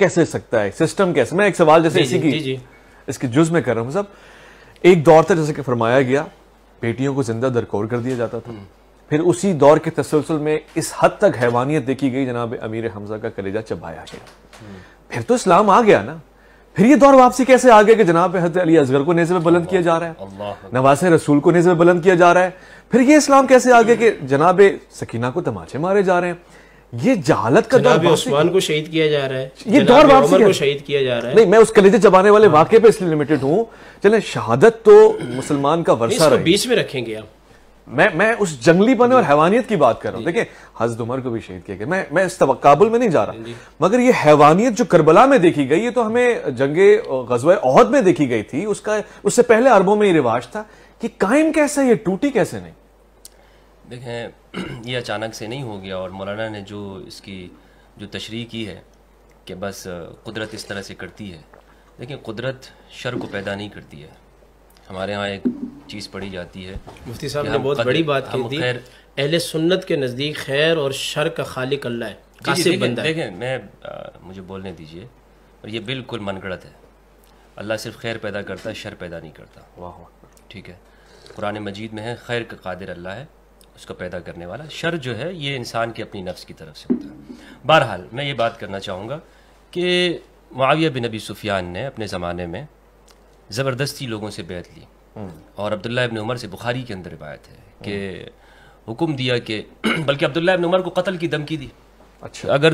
کیسے سکتا ہے, سسٹم کیسے؟ میں ایک سوال جیسے اسی کی اس کے جز میں کر رہا ہوں صاحب. ایک دور تھا جیسے کہ فرمایا گیا بیٹیوں کو زندہ درکور کر دیا جاتا تھا, پھر اسی دور کے تسلسل میں اس حد تک حیوانیت دیکھی گئی جناب امیر حمزہ کا کلیجہ چبایا گیا. پھر تو اسلام آ گیا نا, پھر یہ دور واپسی کیسے آ گیا کہ جناب حضرت علی اصغر کو نیزے پہ بلند کیا جا رہا ہے, نواسہ رسول کو نیزے پہ بلند کیا جا رہا ہے, پھر یہ اسلام کیسے آ گیا کہ جناب سکینہ کو تماچے مارے جا رہے ہیں؟ یہ جہالت کا دور, جناب عثمان کو شہید کیا جا رہا ہے, یہ دور واپسی عمر کو شہید کیا جا رہا ہے. نہیں, میں اس کلیجے چبانے والے واقعے پہ اس لیے لمیٹڈ ہوں. چلیں شہادت تو مسلمان کا ورثہ رہی, بیچ میں رکھیں گے آپ. میں اس جنگلی پنے اور حیوانیت کی بات کر رہا ہوں. دیکھیں حضرت عمر کو بھی شہید کیا گیا, میں اس تقابل میں نہیں جا رہا, مگر یہ حیوانیت جو کربلا میں دیکھی گئی, یہ تو ہمیں جنگ غزوہ احد میں دیکھی گئی تھی. اس سے پہلے عربوں میں یہ رواج تھا. کہ قائم کیسے, یہ ٹوٹی کیسے نہیں؟ دیکھیں یہ اچانک سے نہیں ہو گیا, اور مولانا نے جو اس کی جو تشریح کی ہے کہ بس قدرت اس طرح سے کرتی ہے. دیکھیں قدرت شر کو پیدا نہیں کرتی ہے. ہمارے ہاں ایک چیز پڑھی جاتی ہے, مفتی صاحب نے بہت بڑی بات کہی تھی, اہل سنت کے نزدیک خیر اور شر کا خالق اللہ ہے, قاسم بندہ ہے. دیکھیں مجھے بولنے دیجئے, اور یہ بالکل من گڑت ہے. اللہ صرف خیر پیدا کرتا ہے, شر پیدا نہیں کرتا. ٹھیک ہے, قرآن مجید میں ہے خیر کا قادر اللہ ہے, اس کو پیدا کرنے والا. شر جو ہے یہ انسان کے اپنی نفس کی طرف سے ہوتا ہے. بہرحال میں یہ بات کرنا چاہوں گا کہ معاویہ بن ابی سفیان نے اپنے زمانے میں زبردستی لوگوں سے بیعت لی, اور عبداللہ ابن عمر سے بخاری کے اندر روایت ہے کہ حکم دیا کہ بلکہ عبداللہ ابن عمر کو قتل کی دھمکی دی. اچھا, اگر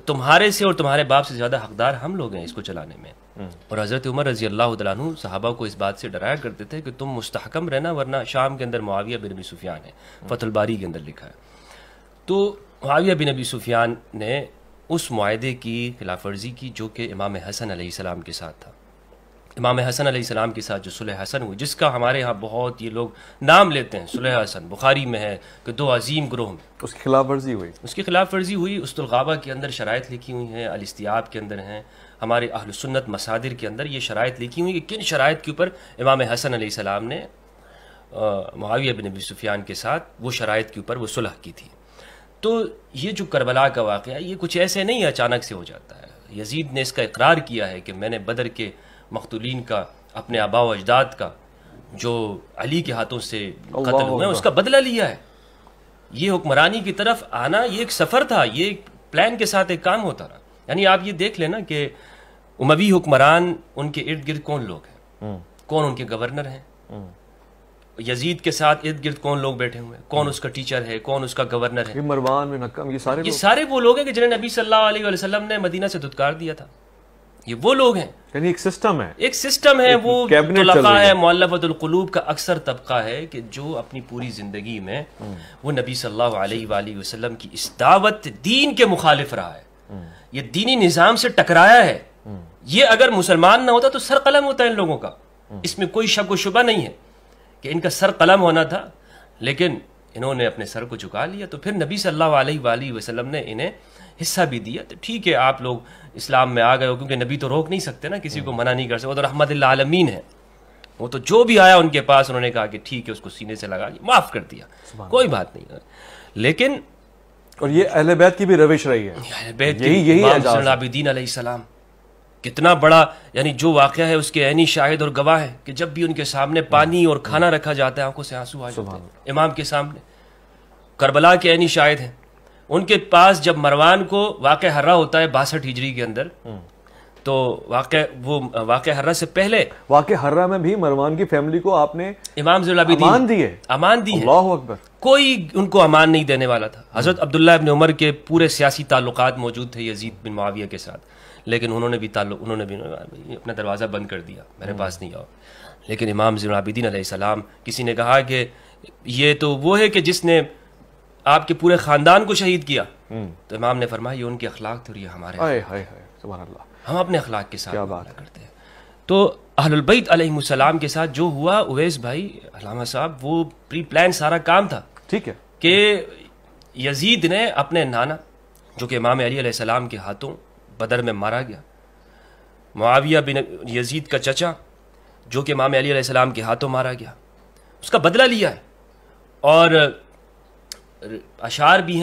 تمہارے سے اور تمہارے باپ سے زیادہ حقدار ہم لوگ ہیں اس کو چلانے میں. اور حضرت عمر رضی اللہ تعالیٰ عنہ صحابہ کو اس بات سے ڈرایا کرتے تھے کہ تم مستحکم رہنا, ورنہ شام کے اندر معاویہ بن ابی سفیان ہے, فتح الباری کے اندر لکھا ہے. تو معاویہ بن ابی سفیان نے اس معاہدے کی خلاف ورزی کی جو کہ امام حسن علیہ السلام کے ساتھ تھا. امام حسن علیہ السلام کے ساتھ جو صلح حسن ہوئی, جس کا ہمارے ہاں بہت یہ لوگ نام لیتے ہیں, صلح حسن بخاری میں ہے کہ دو عظیم گروہ میں اس کی خلاف ورزی ہوئی. اس کی خلاف ورزی ہوئی. اسد الغابہ کے اندر شرائط لکھی ہوئی ہیں, الاستیاب کے اندر ہیں, ہمارے اہل سنت مصادر کے اندر یہ شرائط لکھی ہوئی کہ کن شرائط کے اوپر امام حسن علیہ السلام نے معاویہ بن ابی سفیان کے ساتھ وہ شرائط کے اوپر وہ صلح کی تھی. تو یہ جو کربلا کا واقعہ ہے یہ کچھ ایسے نہیں اچانک سے ہو جاتا ہے. یزید نے اس کا اقرار کیا ہے کہ میں نے بدر کے مقتولین کا, اپنے آباء و اجداد کا جو علی کے ہاتھوں سے قتل ہوئے ہیں اس کا بدلہ لیا ہے. یہ حکمرانی کی طرف آنا یہ ایک سفر تھا, یہ ایک پلان کے ساتھ ایک کام ہوتا رہا. یعنی آپ یہ دیکھ لینا کہ اموی حکمران ان کے ارد گرد کون لوگ ہیں, کون ان کے گورنر ہیں, یزید کے ساتھ ارد گرد کون لوگ بیٹھے ہوئے ہیں, کون اس کا ٹیچر ہے, کون اس کا گورنر ہے, مروان بن حکم, یہ سارے وہ لوگ ہیں کہ جنہیں نبی صلی اللہ علیہ وسلم نے مدینہ سے دھتکار دیا تھا. یہ وہ لوگ ہیں, یعنی ایک سسٹم ہے, ایک سسٹم ہے. وہ طلقہ ہے, مؤلفۃ القلوب کا اکثر طبقہ ہے کہ جو اپنی پوری زندگی میں وہ نبی صلی اللہ علیہ وآلہ وسلم کی اس دعوت دین کے مخالف رہا ہے, یہ دینی نظام سے ٹکرایا ہے. یہ اگر مسلمان نہ ہوتا تو سر قلم ہوتا ہے ان لوگوں کا, اس میں کوئی شک و شبہ نہیں ہے کہ ان کا سر قلم ہونا تھا, لیکن انہوں نے اپنے سر کو جھکا لیا. تو پھر نبی صلی اللہ علیہ وآلہ وسلم نے انہیں حصہ بھی دیا. تو ٹھیک ہے آپ لوگ اسلام میں آ گئے ہو, کیونکہ نبی تو روک نہیں سکتے نا, کسی کو منع نہیں کر سکتے, وہ تو رحمت للعالمین ہے. وہ تو جو بھی آیا ان کے پاس انہوں نے کہا کہ ٹھیک ہے, اس کو سینے سے لگا کے معاف کر دیا, کوئی بات نہیں. لیکن اور یہ اہل بیت کی بھی روش رہی ہے, اہل بیت یہی امام العابدین علیہ السلام کتنا بڑا, یعنی جو واقعہ ہے اس کے عینی شاہد اور گواہ ہے کہ جب بھی ان کے سامنے پانی اور کھانا رکھا جاتا ہے آنکھوں سے آنسو آ جاتے ہیں امام کے سامنے. کربلا کے عینی شاہد ہیں. ان کے پاس جب مروان کو واقع حرہ ہوتا ہے 62 ہجری کے اندر, تو واقع حرہ سے پہلے واقع حرہ میں بھی مروان کی فیملی کو آپ نے امام ذی العابدین امان دی ہے. اللہ اکبر. کوئی ان کو امان نہیں دینے والا تھا. حضرت عبداللہ ابن عمر کے پورے سیاسی تعلقات موجود تھے یزید بن معاویہ کے ساتھ, لیکن انہوں نے بھی اپنا دروازہ بند کر دیا, میرے پاس نہیں آؤ. لیکن امام ذی العابدین علیہ السلام, کسی نے کہا کہ یہ تو وہ ہے کہ جس نے آپ کے پورے خاندان کو شہید کیا, تو امام نے فرمایا یہ ان کے اخلاق تھے اور یہ ہمارے سبحان اللہ, ہم اپنے اخلاق کے ساتھ معاملہ کرتے ہیں. تو اہل البیت علیہ السلام کے ساتھ جو ہوا, اویس بھائی علامہ صاحب, وہ پری پلان سارا کام تھا. ٹھیک ہے, کہ یزید نے اپنے نانا جو کہ امام علی علیہ السلام کے ہاتھوں بدر میں مارا گیا, معاویہ بن یزید کا چچا جو کہ امام علی علیہ السلام کے ہاتھوں مارا گیا, اس کا بدلہ لیا ہے. اور اشعار بھی ہیں